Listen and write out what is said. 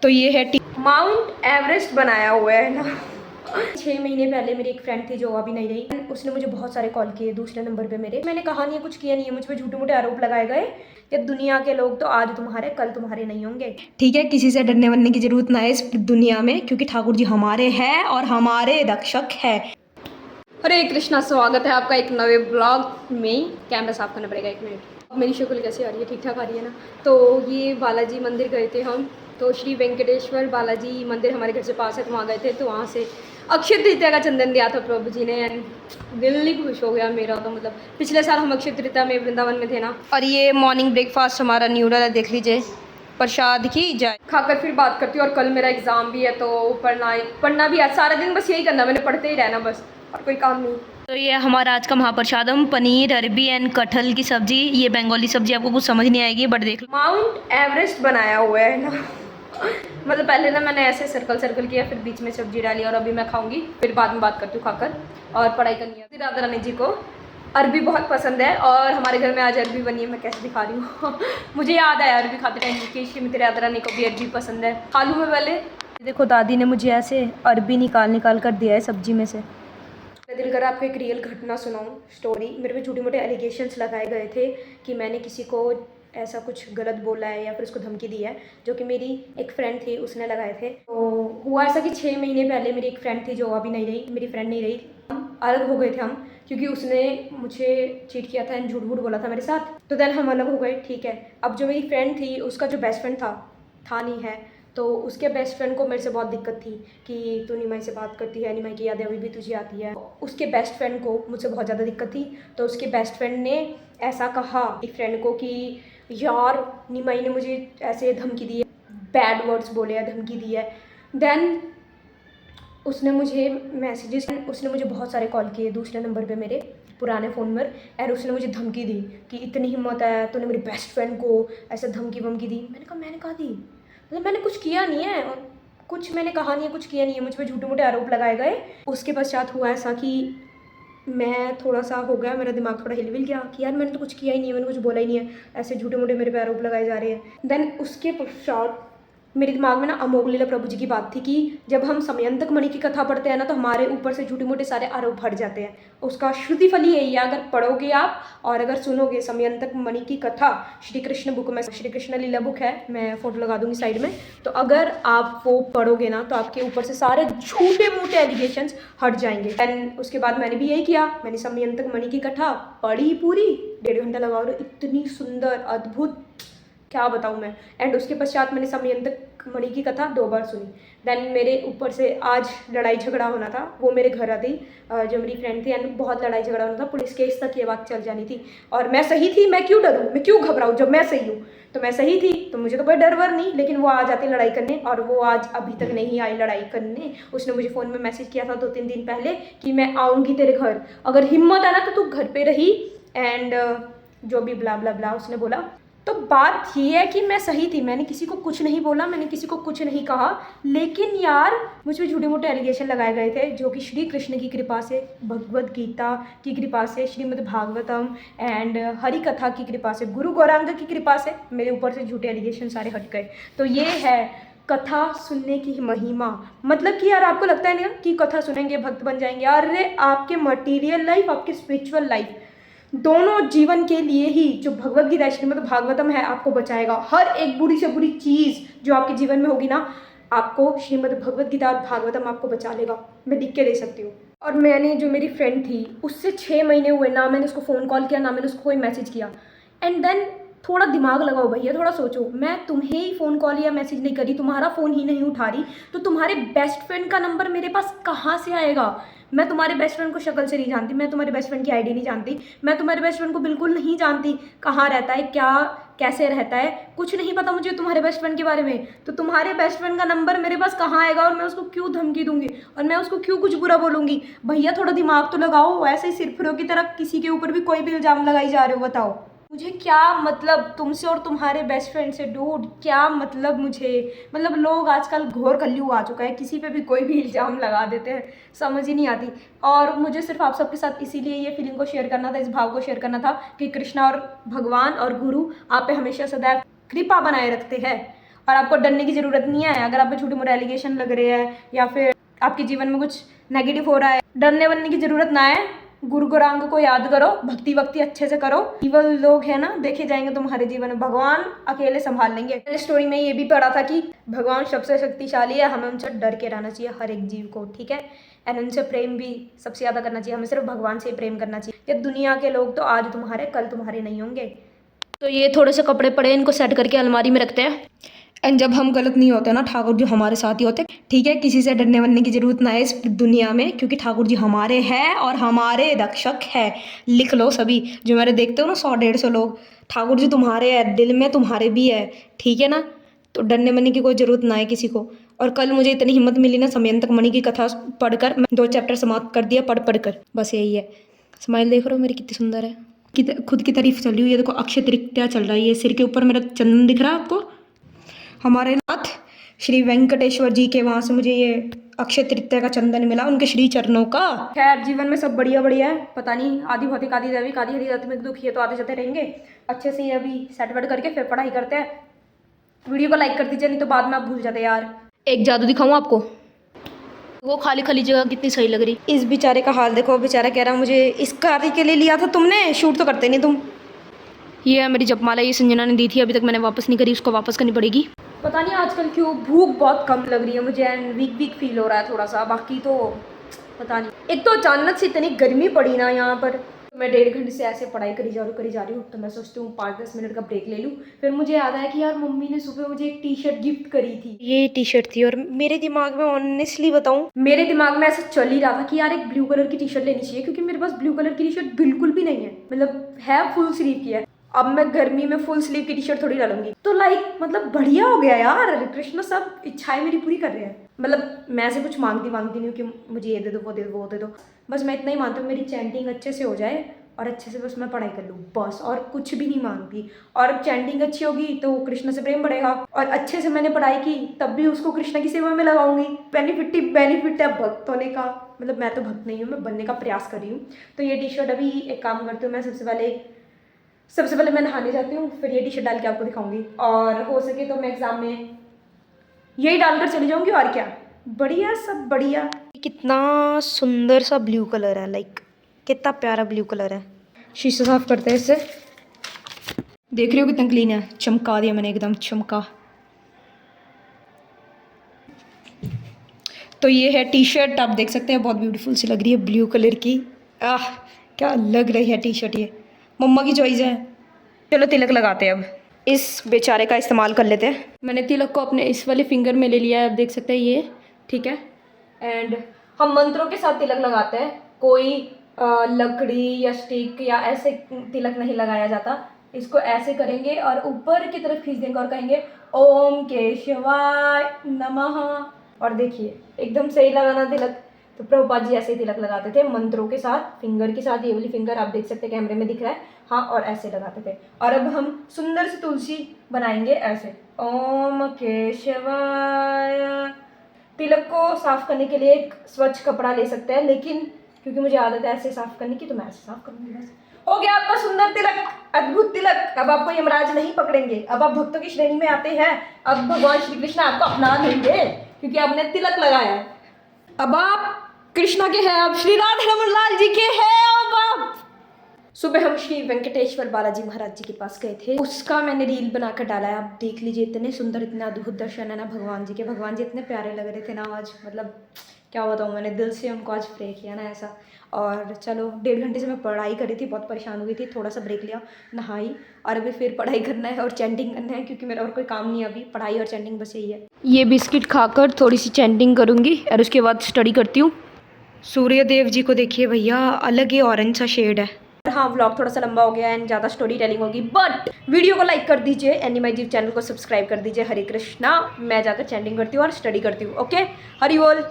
तो ये है माउंट एवरेस्ट बनाया हुआ है ना। 6 महीने पहले मेरी एक फ्रेंड थी जो अभी नहीं रही, उसने मुझे बहुत सारे कॉल किए दूसरे नंबर पे मेरे। मैंने कहा नहीं है, कुछ किया नहीं है, मुझ पे झूठे मूठे आरोप लगाए गए कि दुनिया के लोग तो आज तुम्हारे कल तुम्हारे नहीं होंगे। ठीक है, किसी से डरने वरने की जरूरत ना है इस दुनिया में, क्योंकि ठाकुर जी हमारे हैं और हमारे रक्षक है। हरे कृष्णा, स्वागत है आपका एक नए ब्लॉग में। कैमरा साफ करना पड़ेगा, 1 मिनट। मेरी शक्ल कैसी आ रही है? ठीक ठाक आ रही है ना? तो ये बालाजी मंदिर गए थे हम, तो श्री वेंकटेश्वर बालाजी मंदिर हमारे घर से पास है, तो वहाँ गए थे। तो वहाँ से अक्षय तृतीया का चंदन दिया था प्रभु जी ने, दिल ही खुश हो गया मेरा। तो मतलब पिछले साल हम अक्षय तृतीया में वृंदावन में थे ना। और ये मॉर्निंग ब्रेकफास्ट हमारा न्यूडल है, देख लीजिए। प्रसाद की जाए, खाकर फिर बात करती हूँ। और कल मेरा एग्ज़ाम भी है, तो पढ़ना भी है सारा दिन, बस यही करना, मैंने पढ़ते ही रहना बस, और कोई काम नहीं। तो ये हमारा आज का महाप्रसादम, पनीर अरबी एंड कटहल की सब्जी। ये बंगाली सब्जी आपको कुछ समझ नहीं आएगी, बट देख लो। माउंट एवरेस्ट बनाया हुआ है ना। मतलब पहले ना मैंने ऐसे सर्कल किया, फिर बीच में सब्जी डाली, और अभी मैं खाऊंगी, फिर बाद में बात करती हूँ खाकर। और पढ़ाई करनी है। राधा रानी जी को अरबी बहुत पसंद है, और हमारे घर में आज अरबी बनी है। मैं कैसे दिखा रही हूँ। मुझे याद आया अरबी खाते टाइम कि श्रीमती राधा रानी को भी अरबी पसंद है। खा लूँ मैं पहले। देखो दादी ने मुझे ऐसे अरबी निकाल कर दिया है सब्जी में से। मैं दिल कर आपको एक रियल घटना सुनाऊं, स्टोरी। मेरे पे छोटे मोटे एलिगेशंस लगाए गए थे कि मैंने किसी को ऐसा कुछ गलत बोला है या फिर उसको धमकी दी है, जो कि मेरी एक फ्रेंड थी उसने लगाए थे। तो हुआ ऐसा कि 6 महीने पहले मेरी एक फ्रेंड थी जो अभी नहीं रही, मेरी फ्रेंड नहीं रही, हम अलग हो गए थे हम, क्योंकि उसने मुझे चीट किया था एंड झूठ बोला था मेरे साथ। तो देन हम अलग हो गए, ठीक है। अब जो मेरी फ्रेंड थी उसका जो बेस्ट फ्रेंड था नहीं है, तो उसके बेस्ट फ्रेंड को मेरे से बहुत दिक्कत थी कि तू निमाई से बात करती है, निमाई की यादें अभी भी तुझे आती है। उसके बेस्ट फ्रेंड को मुझसे बहुत ज़्यादा दिक्कत थी, तो उसके बेस्ट फ्रेंड ने ऐसा कहा एक फ्रेंड को कि यार निमाई ने मुझे ऐसे धमकी दी है, बैड वर्ड्स बोले है, धमकी दी है। देन उसने मुझे उसने मुझे बहुत सारे कॉल किए दूसरे नंबर पे मेरे पुराने फ़ोन में, और उसने मुझे धमकी दी कि इतनी हिम्मत है तूने मेरी बेस्ट फ्रेंड को ऐसे धमकी वमकी दी। मैंने कहा दी, मतलब मैंने कुछ किया नहीं है, और कुछ मैंने कहा नहीं है, कुछ किया नहीं है, मुझ पर झूठे मूठे आरोप लगाए गए। उसके पश्चात हुआ ऐसा कि मैं थोड़ा सा हो गया, मेरा दिमाग थोड़ा हिल गया कि यार मैंने तो कुछ किया ही नहीं है, मैंने कुछ बोला ही नहीं है, ऐसे झूठे मूठे मेरे पे आरोप लगाए जा रहे हैं। देन उसके पश्चात मेरे दिमाग में ना अमोघ लीला प्रभु जी की बात थी कि जब हम समयंतक मणि की कथा पढ़ते हैं ना, तो हमारे ऊपर से झूठे मूठे सारे आरोप हट जाते हैं। उसका श्रुति फल यही है, अगर पढ़ोगे आप और अगर सुनोगे समयंतक मणि की कथा, श्री कृष्ण बुक में, श्री कृष्ण लीला बुक है, मैं फोटो लगा दूंगी साइड में। तो अगर आप वो पढ़ोगे ना, तो आपके ऊपर से सारे झूठे मूठे एलिगेशंस हट जाएंगे। एंड उसके बाद मैंने भी यही किया, मैंने समयंतक मणि की कथा पढ़ी पूरी, 1.5 घंटा लगा, और इतनी सुंदर अद्भुत, क्या बताऊँ मैं। एंड उसके पश्चात मैंने समयंतक मणि की कथा 2 बार सुनी। देन मेरे ऊपर से आज लड़ाई झगड़ा होना था, वो मेरे घर आती जो मेरी फ्रेंड थी, एंड बहुत लड़ाई झगड़ा होना था, पुलिस केस तक ये बात चल जानी थी। और मैं सही थी, मैं क्यों डरूँ, मैं क्यों घबराऊँ जब मैं सही हूँ। तो मैं सही थी, तो मुझे तो कोई डर वर नहीं, लेकिन वो आ जाती लड़ाई करने, और वो आज अभी तक नहीं आई लड़ाई करने। उसने मुझे फ़ोन में मैसेज किया था 2-3 दिन पहले कि मैं आऊँगी तेरे घर, अगर हिम्मत है ना तो तू घर पे रही, एंड जो भी ब्ला ब्ला ब्ला उसने बोला। तो बात ये है कि मैं सही थी, मैंने किसी को कुछ नहीं बोला, मैंने किसी को कुछ नहीं कहा, लेकिन यार मुझ पर झूठे मोटे एलिगेशन लगाए गए थे, जो कि श्री कृष्ण की कृपा से, भगवद गीता की कृपा से, श्रीमद् भागवतम एंड हरि कथा की कृपा से, गुरु गौरांग की कृपा से मेरे ऊपर से झूठे एलिगेशन सारे हट गए। तो ये है कथा सुनने की महिमा। मतलब कि यार आपको लगता है ना कि कथा सुनेंगे भक्त बन जाएंगे, अरे आपके मटीरियल लाइफ, आपके स्पिरिचुअल लाइफ, दोनों जीवन के लिए ही जो भगवद गीता श्रीमद् भागवतम है आपको बचाएगा। हर एक बुरी से बुरी चीज़ जो आपके जीवन में होगी ना, आपको श्रीमद् भगवद गीता और भागवतम आपको बचा लेगा। मैं लिख के दे सकती हूँ। और मैंने जो मेरी फ्रेंड थी उससे 6 महीने हुए ना मैंने उसको फ़ोन कॉल किया, ना मैंने उसको कोई मैसेज किया। एंड देन थोड़ा दिमाग लगाओ भैया, थोड़ा सोचो, मैं तुम्हें ही फ़ोन कॉल या मैसेज नहीं करी, तुम्हारा फ़ोन ही नहीं उठा रही, तो तुम्हारे बेस्ट फ्रेंड का नंबर मेरे पास कहाँ से आएगा। मैं तुम्हारे बेस्ट फ्रेंड को शक्ल से नहीं जानती, मैं तुम्हारे बेस्ट फ्रेंड की आईडी नहीं जानती, मैं तुम्हारे बेस्ट फ्रेंड को बिल्कुल नहीं जानती, कहाँ रहता है, क्या कैसे रहता है, कुछ नहीं पता मुझे तुम्हारे बेस्ट फ्रेंड के बारे में। तो तुम्हारे बेस्ट फ्रेंड का नंबर मेरे पास कहाँ आएगा, और मैं उसको क्यों धमकी दूंगी, और मैं उसको क्यों कुछ बुरा बोलूँगी। भैया थोड़ा दिमाग तो लगाओ, ऐसे ही सिरफिरों की तरह किसी के ऊपर भी कोई भी इल्ज़ाम लगाई जा रहे हो, बताओ मुझे क्या मतलब तुमसे और तुम्हारे बेस्ट फ्रेंड से। डूड क्या मतलब मुझे, मतलब लोग आजकल घोर कलयुग आ चुका है, किसी पे भी कोई भी इल्ज़ाम लगा देते हैं, समझ ही नहीं आती। और मुझे सिर्फ आप सबके साथ इसीलिए ये फीलिंग को शेयर करना था, इस भाव को शेयर करना था कि कृष्णा और भगवान और गुरु आप पे हमेशा सदैव कृपा बनाए रखते हैं। और आपको डरने की ज़रूरत नहीं है। अगर आप पे छोटे मोटे एलिगेशन लग रहे हैं या फिर आपके जीवन में कुछ नेगेटिव हो रहा है, डरने बनने की ज़रूरत ना है। गुरु गौरांग को याद करो, भक्ति वक्ति अच्छे से करो। इवल लोग है ना, देखे जाएंगे तुम्हारे जीवन में, भगवान अकेले संभाल लेंगे। मैंने स्टोरी में ये भी पढ़ा था कि भगवान सबसे शक्तिशाली है, हमें उनसे डर के रहना चाहिए हर एक जीव को, ठीक है। एंड उनसे प्रेम भी सबसे ज़्यादा करना चाहिए, हमें सिर्फ भगवान से ही प्रेम करना चाहिए। ये दुनिया के लोग तो आज तुम्हारे कल तुम्हारे नहीं होंगे। तो ये थोड़े से कपड़े पड़े, इनको सेट करके अलमारी में रखते हैं। एंड जब हम गलत नहीं होते ना, ठाकुर जी हमारे साथ ही होते, ठीक है। किसी से डरने वरने की जरूरत ना है इस दुनिया में, क्योंकि ठाकुर जी हमारे हैं और हमारे रक्षक है। लिख लो सभी जो मेरे देखते हो ना, 100-150 लोग, ठाकुर जी तुम्हारे हैं, दिल में तुम्हारे भी है, ठीक है ना। तो डरने वरने की कोई ज़रूरत ना है किसी को। और कल मुझे इतनी हिम्मत मिली ना, समयंतक मणि की कथा पढ़कर, मैं 2 चैप्टर समाप्त कर दिया पढ़ कर, बस यही है। स्माइल देख रहे हो मेरी कितनी सुंदर है, खुद की तारीफ चल रही हुई है। देखो अक्षय तृतीया चल रही है, सिर के ऊपर मेरा चंदन दिख रहा है आपको। हमारे नाथ श्री वेंकटेश्वर जी के वहाँ से मुझे ये अक्षय तृतीया का चंदन मिला, उनके श्री चरणों का। खैर जीवन में सब बढ़िया बढ़िया है, पता नहीं आदि भौतिक आदि दैविक आदि आध्यात्मिक दुख ये तो आते जाते रहेंगे। अच्छे से ये अभी सेट वेट करके फिर पढ़ाई करते हैं। वीडियो को लाइक कर दीजिए, नहीं तो बाद में आप भूल जाते यार। एक जादू दिखाऊँ आपको, वो खाली खाली जगह कितनी सही लग रही। इस बेचारे का हाल देखो, बेचारा कह रहा मुझे इस कार्य के लिए लिया था तुमने, शूट तो करते नहीं तुम। ये है मेरी जपमाला, ये संजना ने दी थी, अभी तक मैंने वापस नहीं करी, उसको वापस करनी पड़ेगी। पता नहीं आजकल क्यों भूख बहुत कम लग रही है मुझे, एंड वीक फील हो रहा है थोड़ा सा, बाकी तो पता नहीं। एक तो अचानक से इतनी गर्मी पड़ी ना यहाँ पर, मैं 1.5 घंटे से ऐसे पढ़ाई करी जा रही हूँ। तो मैं सोचती हूँ 5-10 मिनट का ब्रेक ले लूँ। फिर मुझे याद आया कि यार मम्मी ने सुबह मुझे एक टी-शर्ट गिफ्ट करी थी, ये टी-शर्ट थी। और मेरे दिमाग में, ऑनेस्टली बताऊँ, मेरे दिमाग में ऐसा चल ही रहा था कि यार एक ब्लू कलर की टी-शर्ट लेनी चाहिए, क्योंकि मेरे पास ब्लू कलर की टी-शर्ट बिल्कुल भी नहीं है, मतलब है फुल स्लीव की है। अब मैं गर्मी में फुल स्लीव की टी-शर्ट थोड़ी डालूंगी, तो मतलब बढ़िया हो गया यार। कृष्ण सब इच्छाएं मेरी पूरी कर रहे हैं। मतलब मैं ऐसे कुछ मांगती नहीं हूँ कि मुझे ये दे दो, वो दे दो, वो दे दो। बस मैं इतना ही मानती हूँ मेरी चैंटिंग अच्छे से हो जाए और अच्छे से बस मैं पढ़ाई कर लूँ, बस, और कुछ भी नहीं मांगती। और चैंटिंग अच्छी होगी तो कृष्ण से प्रेम बढ़ेगा, और अच्छे से मैंने पढ़ाई की तब भी उसको कृष्ण की सेवा में लगाऊंगी। बेनिफिट है भक्त होने का। मतलब मैं तो भक्त नहीं हूँ, मैं बनने का प्रयास कर रही हूँ। तो ये टी-शर्ट, अभी एक काम करती हूँ मैं, सबसे पहले मैं नहाने जाती हूँ, फिर ये टी-शर्ट डाल के आपको दिखाऊंगी। और हो सके तो मैं एग्जाम में यही डालकर चली जाऊंगी, और क्या। बढ़िया, सब बढ़िया। कितना सुंदर सा ब्लू कलर है, कितना प्यारा ब्लू कलर है। शीशा साफ करते हैं इससे, देख रहे हो कितना क्लीन है, चमका दिया मैंने, एकदम चमका। तो ये है टी-शर्ट, आप देख सकते हैं बहुत ब्यूटीफुल सी लग रही है, ब्लू कलर की। क्या लग रही है टी-शर्ट, ये मम्मा की चॉइस है। चलो तिलक लगाते हैं अब, इस बेचारे का इस्तेमाल कर लेते हैं। मैंने तिलक को अपने इस वाले फिंगर में ले लिया है, आप देख सकते हैं ये, ठीक है। एंड हम मंत्रों के साथ तिलक लगाते हैं, कोई लकड़ी या स्टिक या ऐसे तिलक नहीं लगाया जाता। इसको ऐसे करेंगे और ऊपर की तरफ खींच देंगे और कहेंगे ओम केशवाय नमः। और देखिए एकदम सही लगाना तिलक। तो प्रभुपाद जी ऐसे ही तिलक लगाते थे मंत्रों के साथ, फिंगर के साथ। ये वाली फिंगर आप देख सकते हैं, कैमरे में दिख रहा है, हाँ, और ऐसे लगाते थे। और अब हम सुंदर से तुलसी बनाएंगे ऐसे, ओम केशवाय। तिलक को साफ करने के लिए एक स्वच्छ कपड़ा ले सकते हैं, लेकिन क्योंकि मुझे आदत है ऐसे साफ करने की, तो मैं ऐसे साफ करूंगी। बस हो गया आपका सुंदर तिलक, अद्भुत तिलक। अब आपको यमराज नहीं पकड़ेंगे, अब आप भक्तों की श्रेणी में आते हैं। अब भगवान श्री कृष्ण आपको अपना लेंगे, क्योंकि आपने तिलक लगाया है। अब आप कृष्णा के हैं, अब श्री राधा रमन लाल जी के हैं। अब आप सुबह हम श्री वेंकटेश्वर बालाजी महाराज जी के पास गए थे, उसका मैंने रील बनाकर डाला है, आप देख लीजिए। इतने सुंदर, इतने अद्भुत दर्शन है ना भगवान जी के। भगवान जी इतने प्यारे लग रहे थे ना आज, मतलब क्या बताऊँ, मैंने दिल से उनको आज प्रे किया ना ऐसा। और चलो 1.5 घंटे से मैं पढ़ाई करी थी, बहुत परेशान हो गई थी, थोड़ा सा ब्रेक लिया, नहाई, और अभी फिर पढ़ाई करना है और चैंटिंग करना है, क्योंकि मेरा और कोई काम नहीं है अभी, पढ़ाई और चैंटिंग बस यही है। ये बिस्किट खाकर थोड़ी सी चैंटिंग करूँगी और उसके बाद स्टडी करती हूँ। सूर्य देव जी को देखिए भैया, अलग ही ऑरेंज सा शेड है। हाँ, व्लॉग थोड़ा सा लंबा हो गया एंड ज़्यादा स्टोरी टेलिंग होगी, बट वीडियो को लाइक कर दीजिए, एनिमाइजीव चैनल को सब्सक्राइब कर दीजिए। हरे कृष्णा, मैं जाकर चैंटिंग करती हूँ और स्टडी करती हूँ। ओके, हरि बोल।